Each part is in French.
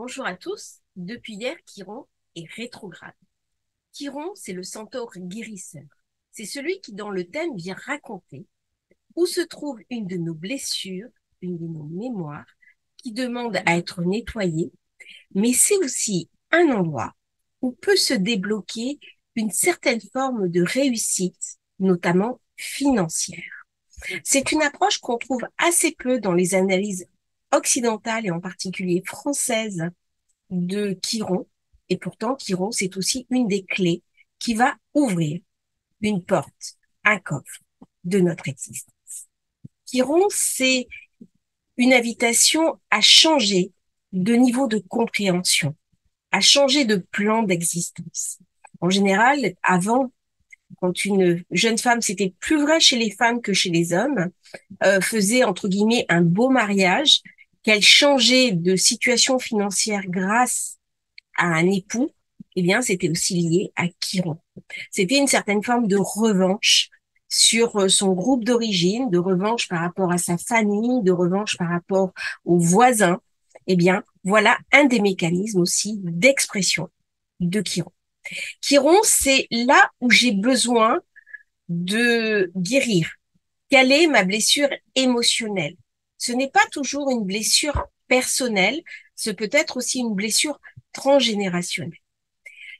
Bonjour à tous. Depuis hier, Chiron est rétrograde. Chiron, c'est le centaure guérisseur. C'est celui qui, dans le thème, vient raconter où se trouve une de nos blessures, une de nos mémoires, qui demande à être nettoyée, mais c'est aussi un endroit où peut se débloquer une certaine forme de réussite, notamment financière. C'est une approche qu'on trouve assez peu dans les analyses occidentales et en particulier françaises de Chiron. Et pourtant, Chiron, c'est aussi une des clés qui va ouvrir une porte, un coffre de notre existence. Chiron, c'est une invitation à changer de niveau de compréhension, à changer de plan d'existence. En général, avant, quand une jeune femme, c'était plus vrai chez les femmes que chez les hommes, faisait entre guillemets un beau mariage, qu'elle changeait de situation financière grâce à un époux, eh bien, c'était aussi lié à Chiron. C'était une certaine forme de revanche sur son groupe d'origine, de revanche par rapport à sa famille, de revanche par rapport aux voisins. Eh bien, voilà un des mécanismes aussi d'expression de Chiron. Chiron, c'est là où j'ai besoin de guérir. Quelle est ma blessure émotionnelle? Ce n'est pas toujours une blessure personnelle, ce peut être aussi une blessure transgénérationnelle.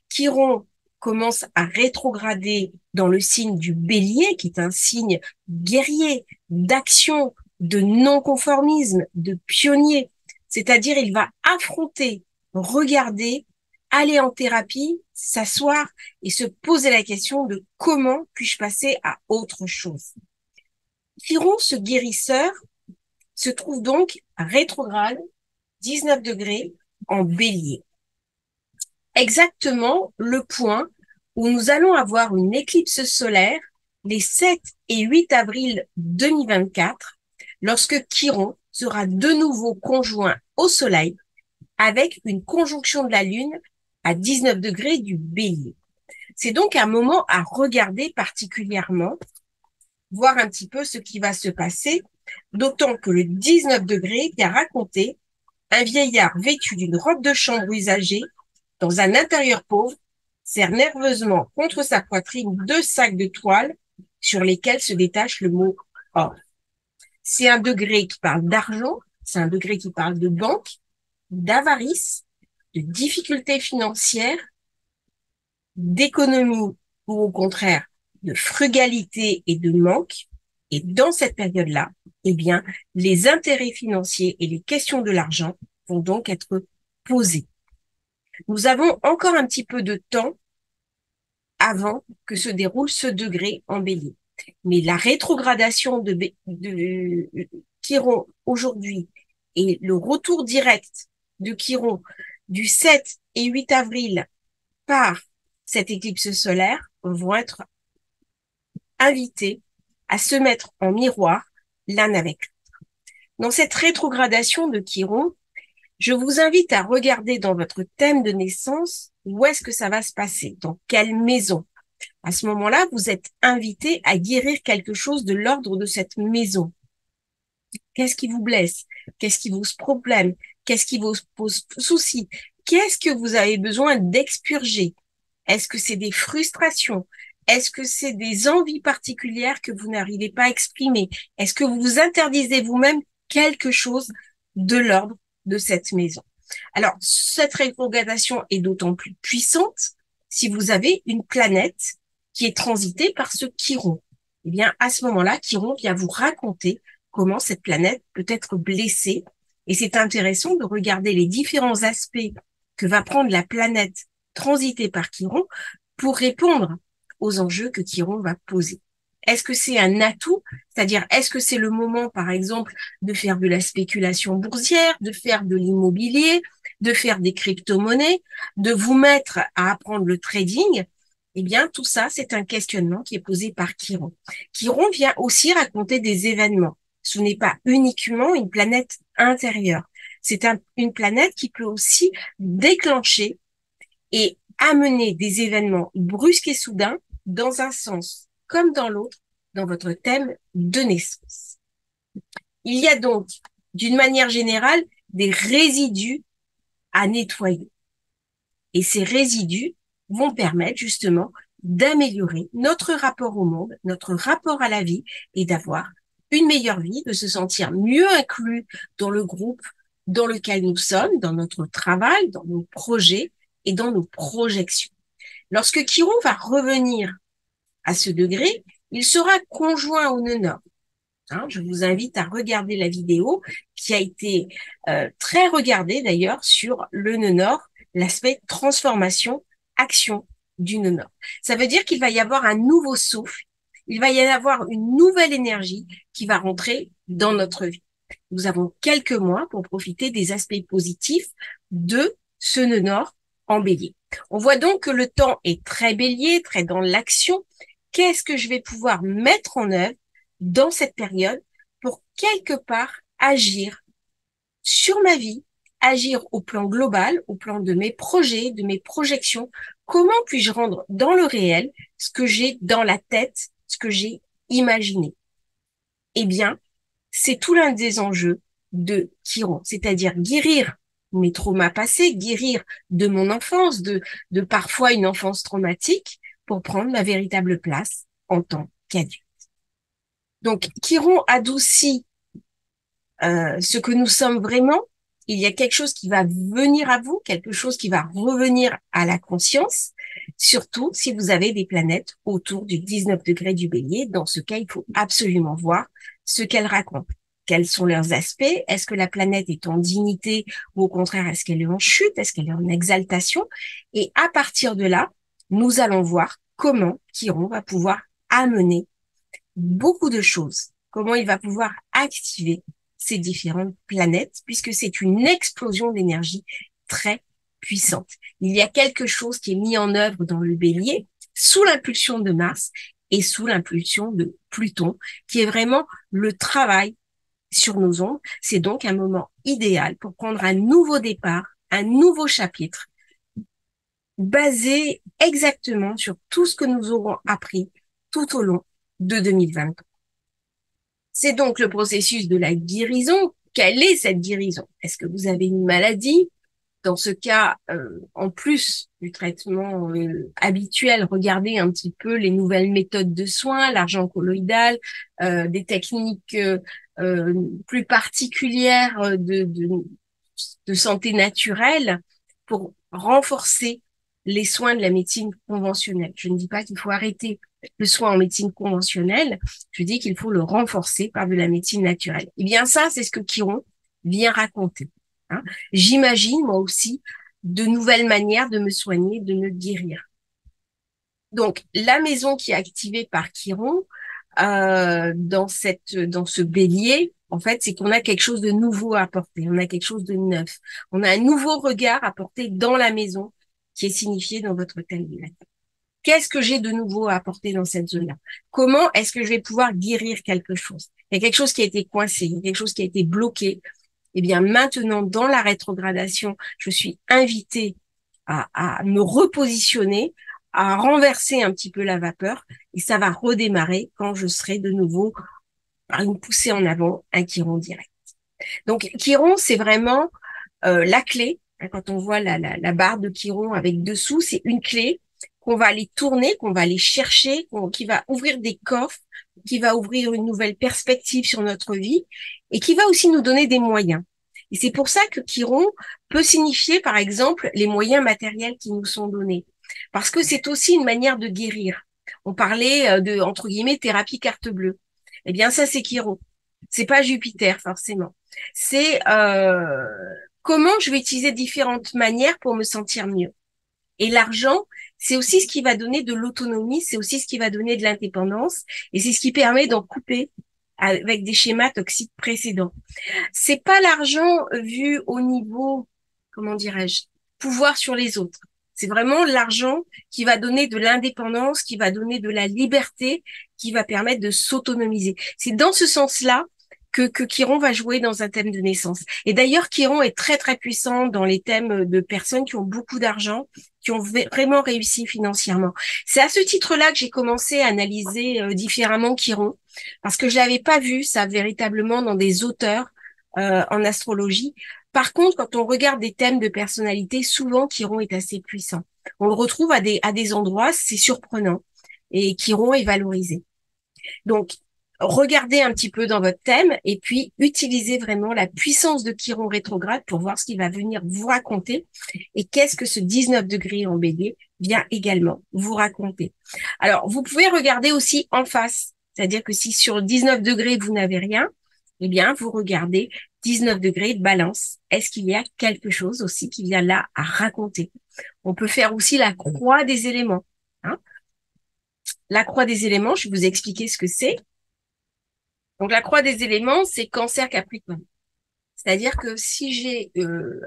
Chiron commence à rétrograder dans le signe du Bélier, qui est un signe guerrier, d'action, de non-conformisme, de pionnier. C'est-à-dire, il va affronter, regarder, aller en thérapie, s'asseoir et se poser la question de comment puis-je passer à autre chose. Chiron, ce guérisseur, se trouve donc rétrograde, 19 degrés, en Bélier. Exactement le point où nous allons avoir une éclipse solaire les 7 et 8 avril 2024, lorsque Chiron sera de nouveau conjoint au Soleil avec une conjonction de la Lune à 19 degrés du Bélier. C'est donc un moment à regarder particulièrement, voir un petit peu ce qui va se passer, d'autant que le 19 degrés qui a raconté un vieillard vêtu d'une robe de chambre usagée dans un intérieur pauvre, serre nerveusement contre sa poitrine deux sacs de toile sur lesquels se détache le mot or. C'est un degré qui parle d'argent, c'est un degré qui parle de banque, d'avarice, de difficultés financières, d'économie ou au contraire de frugalité et de manque. Et dans cette période-là, eh bien, les intérêts financiers et les questions de l'argent vont donc être posées. Nous avons encore un petit peu de temps avant que se déroule ce degré en Bélier. Mais la rétrogradation de Chiron aujourd'hui et le retour direct de Chiron du 7 et 8 avril par cette éclipse solaire vont être invités à se mettre en miroir l'un avec l'autre. Dans cette rétrogradation de Chiron, je vous invite à regarder dans votre thème de naissance où est-ce que ça va se passer, dans quelle maison. À ce moment-là, vous êtes invité à guérir quelque chose de l'ordre de cette maison. Qu'est-ce qui vous blesse? Qu'est-ce qui vous problème? Qu'est-ce qui vous pose souci? Qu'est-ce que vous avez besoin d'expurger? Est-ce que c'est des frustrations? Est-ce que c'est des envies particulières que vous n'arrivez pas à exprimer? Est-ce que vous vous interdisez vous-même quelque chose de l'ordre de cette maison? Alors, cette rétrogradation est d'autant plus puissante si vous avez une planète qui est transitée par ce Chiron. Eh bien, à ce moment-là, Chiron vient vous raconter comment cette planète peut être blessée. Et c'est intéressant de regarder les différents aspects que va prendre la planète transitée par Chiron pour répondre aux enjeux que Chiron va poser. Est-ce que c'est un atout? C'est-à-dire, est-ce que c'est le moment, par exemple, de faire de la spéculation boursière, de faire de l'immobilier, de faire des crypto-monnaies, de vous mettre à apprendre le trading? Eh bien, tout ça, c'est un questionnement qui est posé par Chiron. Chiron vient aussi raconter des événements. Ce n'est pas uniquement une planète intérieure. C'est une planète qui peut aussi déclencher et amener des événements brusques et soudains dans un sens comme dans l'autre dans votre thème de naissance. Il y a donc, d'une manière générale, des résidus à nettoyer. Et ces résidus vont permettre justement d'améliorer notre rapport au monde, notre rapport à la vie et d'avoir une meilleure vie, de se sentir mieux inclus dans le groupe dans lequel nous sommes, dans notre travail, dans nos projets et dans nos projections. Lorsque Chiron va revenir à ce degré, il sera conjoint au nœud nord. Je vous invite à regarder la vidéo qui a été très regardée d'ailleurs sur le nœud nord, l'aspect transformation, action du nœud nord. Ça veut dire qu'il va y avoir un nouveau souffle, il va y avoir une nouvelle énergie qui va rentrer dans notre vie. Nous avons quelques mois pour profiter des aspects positifs de ce nœud nord en bélier. On voit donc que le temps est très bélier, très dans l'action. Qu'est-ce que je vais pouvoir mettre en œuvre dans cette période pour quelque part agir sur ma vie, agir au plan global, au plan de mes projets, de mes projections. Comment puis-je rendre dans le réel ce que j'ai dans la tête, ce que j'ai imaginé? Eh bien, c'est tout l'un des enjeux de Chiron, c'est-à-dire guérir mes traumas passés, guérir de mon enfance, de parfois une enfance traumatique, pour prendre ma véritable place en tant qu'adulte. Donc, Chiron adoucit ce que nous sommes vraiment. Il y a quelque chose qui va venir à vous, quelque chose qui va revenir à la conscience, surtout si vous avez des planètes autour du 19 degré du Bélier. Dans ce cas, il faut absolument voir ce qu'elles racontent. Quels sont leurs aspects? Est-ce que la planète est en dignité ou au contraire, est-ce qu'elle est en chute? Est-ce qu'elle est en exaltation? Et à partir de là, nous allons voir comment Chiron va pouvoir amener beaucoup de choses, comment il va pouvoir activer ces différentes planètes, puisque c'est une explosion d'énergie très puissante. Il y a quelque chose qui est mis en œuvre dans le Bélier sous l'impulsion de Mars et sous l'impulsion de Pluton, qui est vraiment le travail sur nos ombres. C'est donc un moment idéal pour prendre un nouveau départ, un nouveau chapitre, basé exactement sur tout ce que nous aurons appris tout au long de 2023. C'est donc le processus de la guérison. Quelle est cette guérison? Est-ce que vous avez une maladie? Dans ce cas, en plus du traitement habituel, regardez un petit peu les nouvelles méthodes de soins, l'argent colloïdal, des techniques plus particulières de santé naturelle pour renforcer les soins de la médecine conventionnelle. Je ne dis pas qu'il faut arrêter le soin en médecine conventionnelle, je dis qu'il faut le renforcer par de la médecine naturelle. Eh bien ça, c'est ce que Chiron vient raconter. J'imagine, moi aussi, de nouvelles manières de me soigner, de me guérir. Donc, la maison qui est activée par Chiron, dans ce bélier, en fait, c'est qu'on a quelque chose de nouveau à apporter, on a quelque chose de neuf. On a un nouveau regard à porter dans la maison qui est signifié dans votre thème du matin. Qu'est-ce que j'ai de nouveau à apporter dans cette zone-là? Comment est-ce que je vais pouvoir guérir quelque chose? Il y a quelque chose qui a été coincé, il y a quelque chose qui a été bloqué. Eh bien, maintenant, dans la rétrogradation, je suis invitée à me repositionner, à renverser un petit peu la vapeur, et ça va redémarrer quand je serai de nouveau par une poussée en avant, un Chiron direct. Donc, Chiron, c'est vraiment la clé. Quand on voit la barre de Chiron avec dessous, c'est une clé qu'on va aller tourner, qu'on va aller chercher, qui va ouvrir des coffres, qui va ouvrir une nouvelle perspective sur notre vie et qui va aussi nous donner des moyens. Et c'est pour ça que Chiron peut signifier, par exemple, les moyens matériels qui nous sont donnés. Parce que c'est aussi une manière de guérir. On parlait de, entre guillemets, thérapie carte bleue. Eh bien, ça, c'est Chiron. C'est pas Jupiter, forcément. C'est comment je vais utiliser différentes manières pour me sentir mieux. Et l'argent, c'est aussi ce qui va donner de l'autonomie, c'est aussi ce qui va donner de l'indépendance, et c'est ce qui permet d'en couper avec des schémas toxiques précédents. C'est pas l'argent vu au niveau, comment dirais-je, pouvoir sur les autres. C'est vraiment l'argent qui va donner de l'indépendance, qui va donner de la liberté, qui va permettre de s'autonomiser. C'est dans ce sens-là que Chiron va jouer dans un thème de naissance. Et d'ailleurs, Chiron est très, très puissant dans les thèmes de personnes qui ont beaucoup d'argent, qui ont vraiment réussi financièrement. C'est à ce titre-là que j'ai commencé à analyser différemment Chiron, parce que je l'avais pas vu, ça, véritablement, dans des auteurs en astrologie. Par contre, quand on regarde des thèmes de personnalité, souvent Chiron est assez puissant. On le retrouve à des endroits, c'est surprenant, et Chiron est valorisé. Donc, regardez un petit peu dans votre thème et puis utilisez vraiment la puissance de Chiron rétrograde pour voir ce qu'il va venir vous raconter et qu'est-ce que ce 19 degrés en bélier vient également vous raconter. Alors, vous pouvez regarder aussi en face, c'est-à-dire que si sur 19 degrés vous n'avez rien, eh bien, vous regardez 19 degrés de balance. Est-ce qu'il y a quelque chose aussi qui vient là à raconter? On peut faire aussi la croix des éléments. Hein. La croix des éléments, je vais vous expliquer ce que c'est. Donc, la croix des éléments, c'est Cancer Capricorne. C'est-à-dire que si j'ai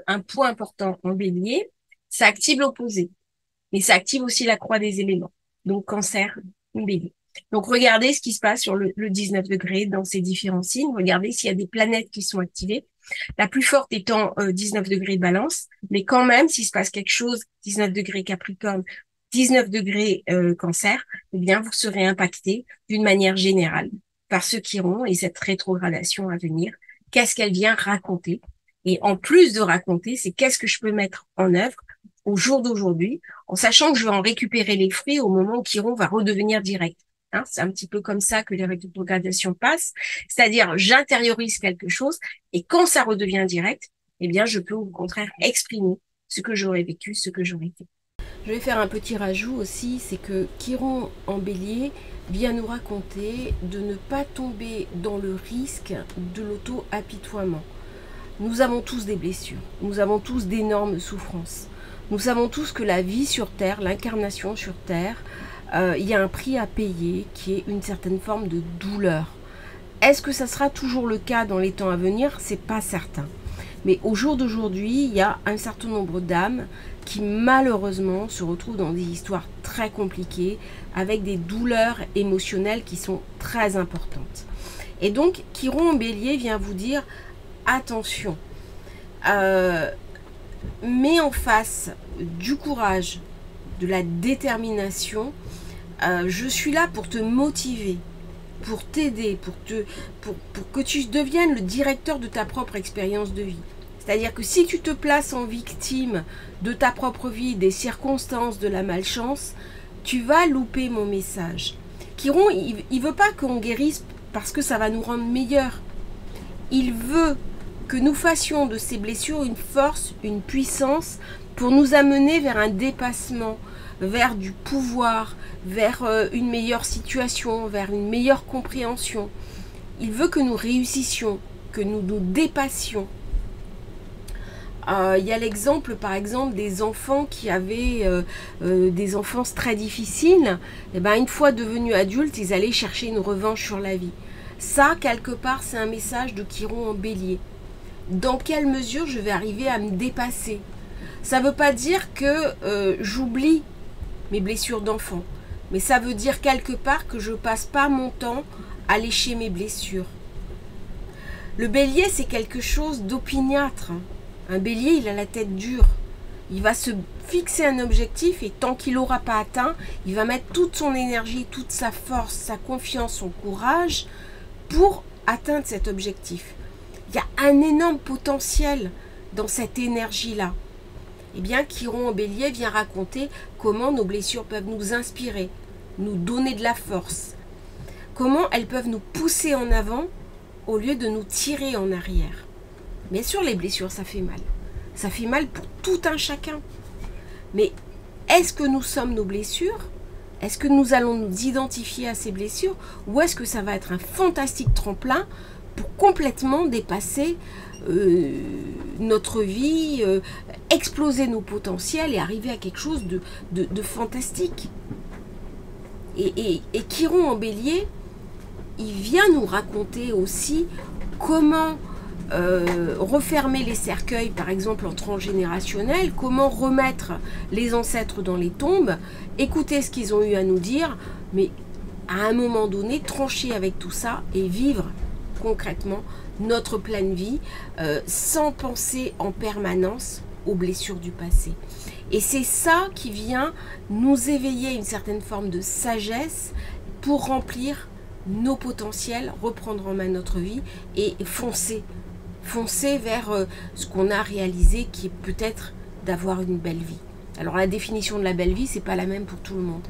un point important en bélier, ça active l'opposé. Mais ça active aussi la croix des éléments. Donc, Cancer ou bélier. Donc, regardez ce qui se passe sur le 19 degrés dans ces différents signes. Regardez s'il y a des planètes qui sont activées. La plus forte étant 19 degrés de balance. Mais quand même, s'il se passe quelque chose, 19 degrés Capricorne, 19 degrés Cancer, eh bien, vous serez impacté d'une manière générale par ce Chiron et cette rétrogradation à venir. Qu'est-ce qu'elle vient raconter? Et en plus de raconter, c'est qu'est-ce que je peux mettre en œuvre au jour d'aujourd'hui, en sachant que je vais en récupérer les fruits au moment où Chiron va redevenir direct. Hein, c'est un petit peu comme ça que les rétrogradations passent. C'est-à-dire, j'intériorise quelque chose et quand ça redevient direct, eh bien, je peux au contraire exprimer ce que j'aurais vécu, ce que j'aurais fait. Je vais faire un petit rajout aussi, c'est que Chiron en bélier vient nous raconter de ne pas tomber dans le risque de l'auto-apitoiement. Nous avons tous des blessures, nous avons tous d'énormes souffrances. Nous savons tous que la vie sur Terre, l'incarnation sur Terre, il y a un prix à payer qui est une certaine forme de douleur. Est-ce que ça sera toujours le cas dans les temps à venir? C'est pas certain. Mais au jour d'aujourd'hui, il y a un certain nombre d'âmes qui malheureusement se retrouvent dans des histoires très compliquées, avec des douleurs émotionnelles qui sont très importantes. Et donc, Chiron en bélier vient vous dire, attention, mets en face du courage, de la détermination, je suis là pour te motiver, pour t'aider, pour que tu deviennes le directeur de ta propre expérience de vie. C'est-à-dire que si tu te places en victime de ta propre vie, des circonstances, de la malchance, tu vas louper mon message. Chiron, il veut pas qu'on guérisse parce que ça va nous rendre meilleurs. Il veut que nous fassions de ces blessures une force, une puissance pour nous amener vers un dépassement, vers du pouvoir, vers une meilleure situation, vers une meilleure compréhension. Il veut que nous réussissions, que nous nous dépassions. Il y a l'exemple, par exemple, des enfants qui avaient des enfances très difficiles. Et ben, une fois devenus adultes, ils allaient chercher une revanche sur la vie. Ça, quelque part, c'est un message de Chiron en bélier. Dans quelle mesure je vais arriver à me dépasser? Ça ne veut pas dire que j'oublie mes blessures d'enfant. Mais ça veut dire quelque part que je ne passe pas mon temps à lécher mes blessures. Le bélier, c'est quelque chose d'opiniâtre. Un bélier, il a la tête dure. Il va se fixer un objectif et tant qu'il n'aura pas atteint, il va mettre toute son énergie, toute sa force, sa confiance, son courage pour atteindre cet objectif. Il y a un énorme potentiel dans cette énergie-là. Eh bien, Chiron en bélier vient raconter comment nos blessures peuvent nous inspirer, nous donner de la force. Comment elles peuvent nous pousser en avant au lieu de nous tirer en arrière. Bien sûr, les blessures, ça fait mal. Ça fait mal pour tout un chacun. Mais est-ce que nous sommes nos blessures? Est-ce que nous allons nous identifier à ces blessures? Ou est-ce que ça va être un fantastique tremplin pour complètement dépasser notre vie, exploser nos potentiels et arriver à quelque chose de fantastique? Et Chiron en bélier, il vient nous raconter aussi comment refermer les cercueils, par exemple en transgénérationnel, comment remettre les ancêtres dans les tombes, écouter ce qu'ils ont eu à nous dire, mais à un moment donné, trancher avec tout ça et vivre concrètement notre pleine vie sans penser en permanence aux blessures du passé. Et c'est ça qui vient nous éveiller une certaine forme de sagesse pour remplir nos potentiels, reprendre en main notre vie et foncer foncer vers ce qu'on a réalisé, qui est peut-être d'avoir une belle vie. Alors la définition de la belle vie, c'est pas la même pour tout le monde.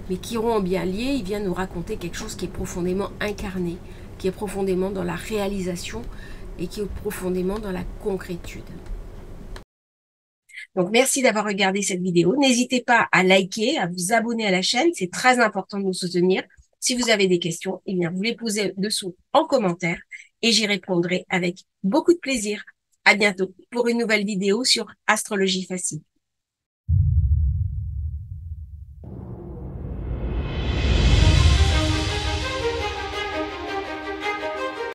Mais Chiron en bien lié, il vient nous raconter quelque chose qui est profondément incarné, qui est profondément dans la réalisation et qui est profondément dans la concrétude. Donc, merci d'avoir regardé cette vidéo. N'hésitez pas à liker, à vous abonner à la chaîne. C'est très important de nous soutenir. Si vous avez des questions, eh bien, vous les posez dessous en commentaire et j'y répondrai avec beaucoup de plaisir. À bientôt pour une nouvelle vidéo sur Astrologie Facile.